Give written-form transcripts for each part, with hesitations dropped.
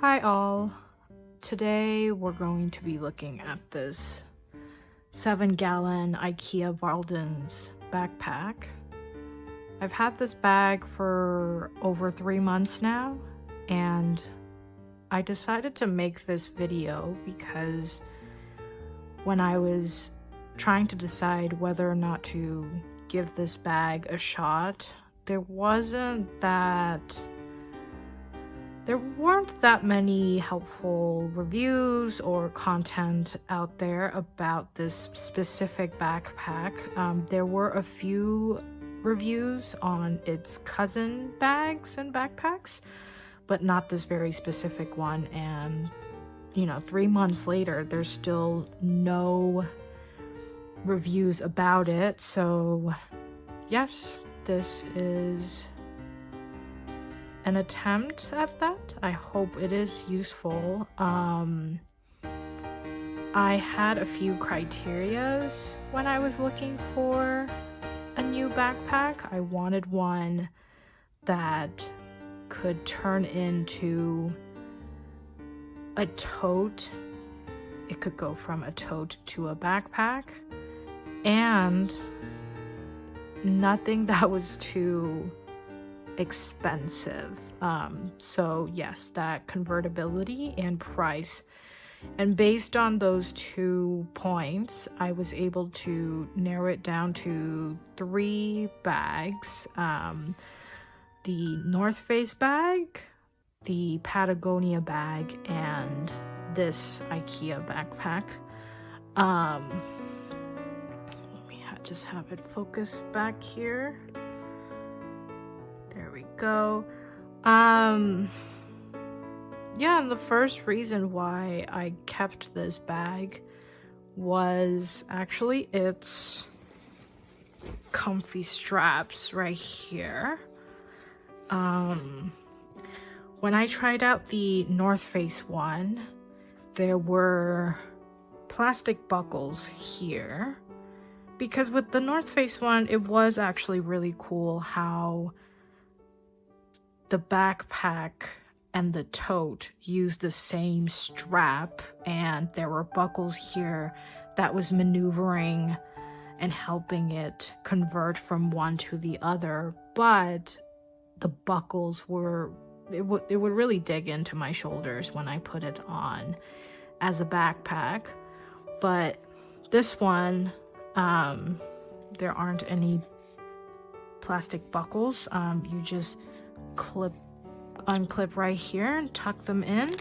Hi all, today we're going to be looking at this 7-gallon Ikea VÄRLDENS backpack. I've had this bag for over 3 months now, and I decided to make this video because when I was trying to decide whether or not to give this bag a shot, there weren't that many helpful reviews or content out there about this specific backpack. There were a few reviews on its cousin bags and backpacks, but not this very specific one. And 3 months later, there's still no reviews about it. So yes, this is an attempt at that. I hope it is useful. I had a few criterias when I was looking for a new backpack. I wanted one that could turn into a tote. It could go from a tote to a backpack, and nothing that was too expensive. So yes, that convertibility and price, and based on those 2 points, I was able to narrow it down to 3 bags: the North Face bag, the Patagonia bag, and this Ikea backpack. Let me just have it focus back here. There we go. Yeah, and the first reason why I kept this bag was actually its comfy straps right here. When I tried out the North Face one, there were plastic buckles here, because with the North Face one, it was actually really cool how the backpack and the tote used the same strap, and there were buckles here that was maneuvering and helping it convert from one to the other. But the buckles it would really dig into my shoulders when I put it on as a backpack. But this one, there aren't any plastic buckles. You just unclip right here and tuck them in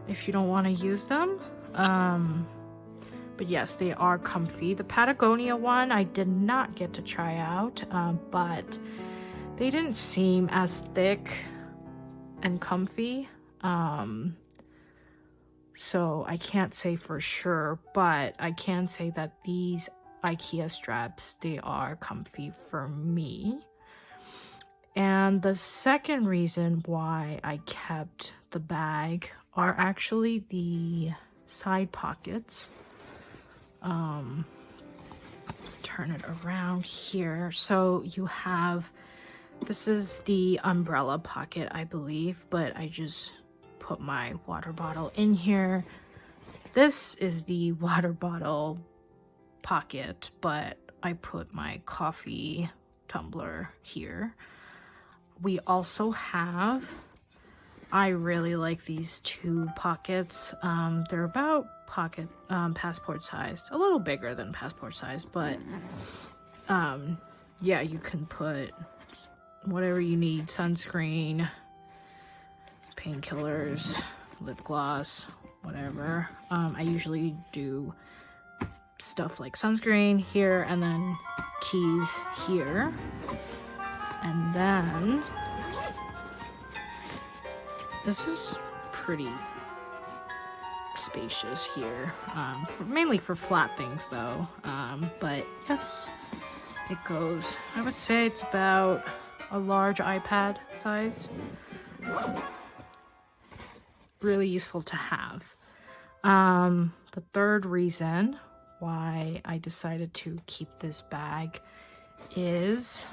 if you don't want to use them. But yes, they are comfy. The Patagonia one I did not get to try out, but they didn't seem as thick and comfy. So I can't say for sure, but I can say that these Ikea straps, they are comfy for me. And the second reason why I kept the bag are actually the side pockets. Let's turn it around here. So you have, this is the umbrella pocket, I believe, but I just put my water bottle in here. This is the water bottle pocket, but I put my coffee tumbler here. We also have, I really like these 2 pockets. They're about passport sized, a little bigger than passport sized, but yeah, you can put whatever you need: sunscreen, painkillers, lip gloss, whatever. I usually do stuff like sunscreen here, and then keys here. And then this is pretty spacious here, mainly for flat things though. But yes, it goes, I would say it's about a large iPad size. Really useful to have. The third reason why I decided to keep this bag is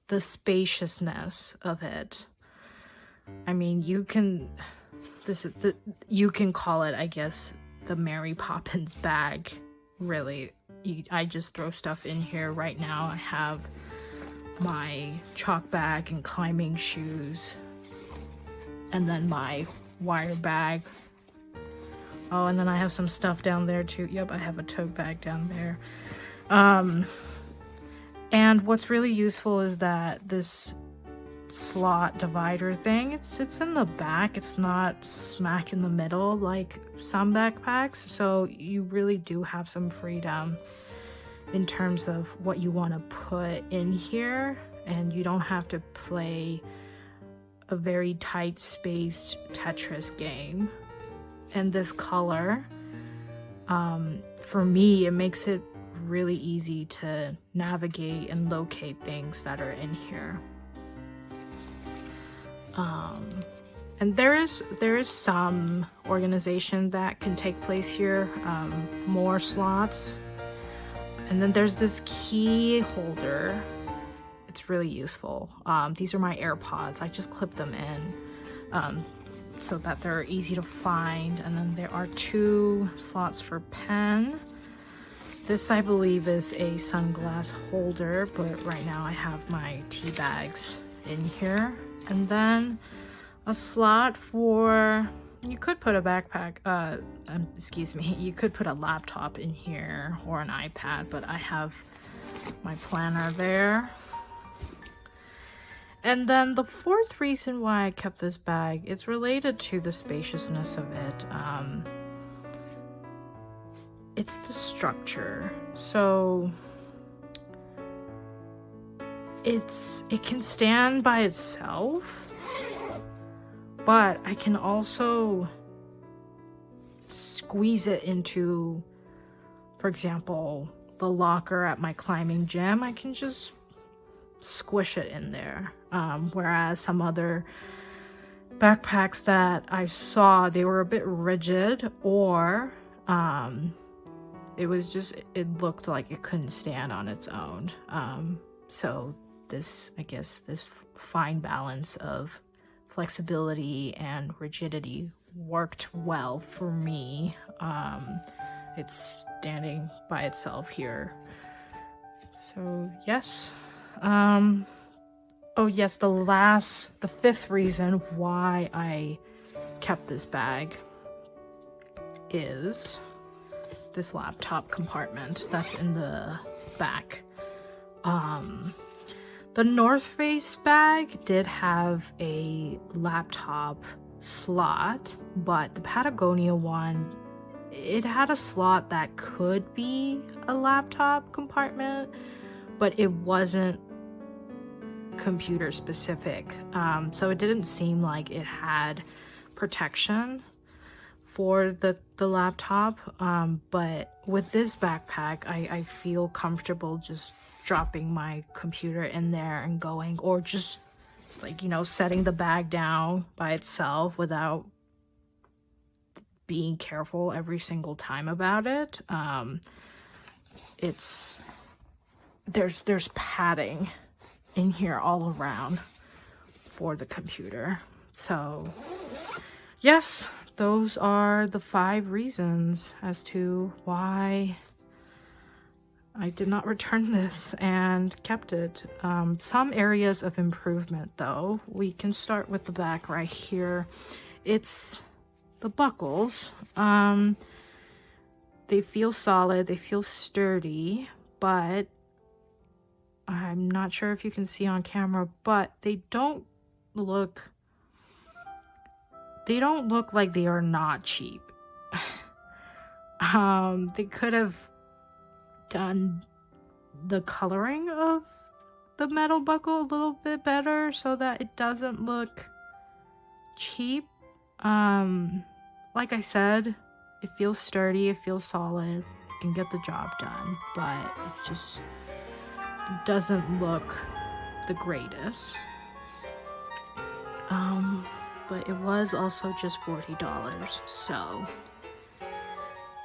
the spaciousness of it. I mean, you can call it, I guess, the Mary Poppins bag. Really, I just throw stuff in here right now. I have my chalk bag and climbing shoes, and then my wire bag. Oh, and then I have some stuff down there too. Yep, I have a tote bag down there. And what's really useful is that this slot divider thing, it sits in the back. It's not smack in the middle like some backpacks, so you really do have some freedom in terms of what you want to put in here, and you don't have to play a very tight spaced Tetris game. And this color, for me, it makes it really easy to navigate and locate things that are in here. And there is some organization that can take place here, more slots. And then there's this key holder. It's really useful. These are my AirPods. I just clip them in so that they're easy to find. And then there are 2 slots for pen. This, I believe, is a sunglass holder, but right now I have my tea bags in here. And then a slot for, you could put a backpack, excuse me, you could put a laptop in here or an iPad, but I have my planner there. And then the 4th reason why I kept this bag, it's related to the spaciousness of it. It's the structure. So it can stand by itself, but I can also squeeze it into, for example, the locker at my climbing gym. I can just squish it in there. Whereas some other backpacks that I saw, they were a bit rigid, or it looked like it couldn't stand on its own. So this, I guess, this fine balance of flexibility and rigidity worked well for me. It's standing by itself here. So yes. Oh yes, the 5th reason why I kept this bag is this laptop compartment that's in the back. The North Face bag did have a laptop slot, but the Patagonia one, it had a slot that could be a laptop compartment, but it wasn't computer specific. So it didn't seem like it had protection for the laptop. But with this backpack, I feel comfortable just dropping my computer in there and going, or just like, you know, setting the bag down by itself without being careful every single time about it. There's padding in here all around for the computer. So yes, those are the 5 reasons as to why I did not return this and kept it. Some areas of improvement though. We can start with the back right here. It's the buckles. They feel solid, they feel sturdy, but I'm not sure if you can see on camera, but they don't look like they are not cheap. They could have done the coloring of the metal buckle a little bit better so that it doesn't look cheap. Like I said, it feels sturdy, it feels solid, it can get the job done, but it's just, it doesn't look the greatest. But it was also just $40, so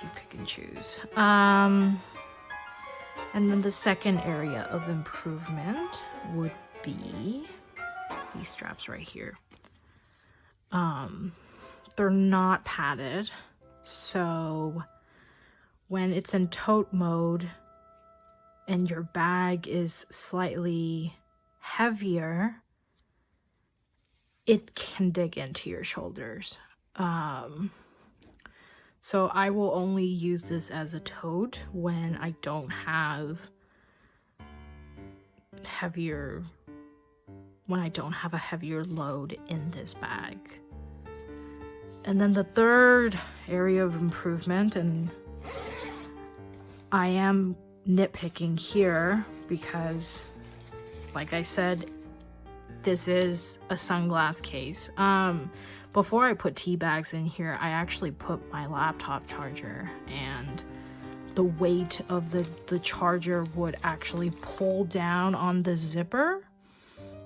you pick and choose. And then the second area of improvement would be these straps right here. They're not padded, so when it's in tote mode and your bag is slightly heavier, it can dig into your shoulders. So I will only use this as a tote when I don't have a heavier load in this bag. And then the third area of improvement, and I am nitpicking here because, like I said, this is a sunglass case. Before I put tea bags in here, I actually put my laptop charger, and the weight of the charger would actually pull down on the zipper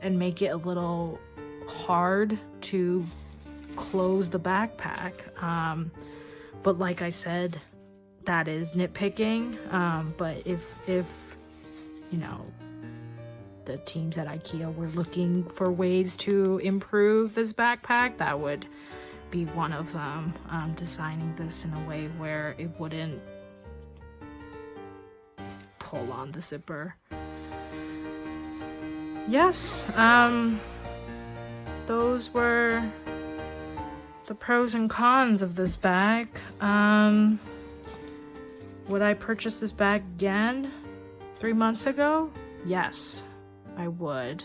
and make it a little hard to close the backpack. But like I said, that is nitpicking. But if you know, the teams at Ikea were looking for ways to improve this backpack, that would be one of them. Designing this in a way where it wouldn't pull on the zipper. Yes, those were the pros and cons of this bag. Would I purchase this bag again 3 months ago? Yes, I would.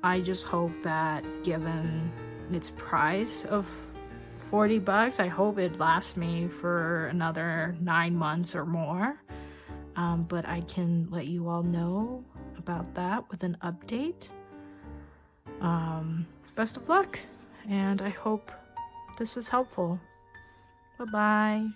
I just hope that, given its price of $40, I hope it lasts me for another 9 months or more. But I can let you all know about that with an update. Best of luck, and I hope this was helpful. Bye-bye.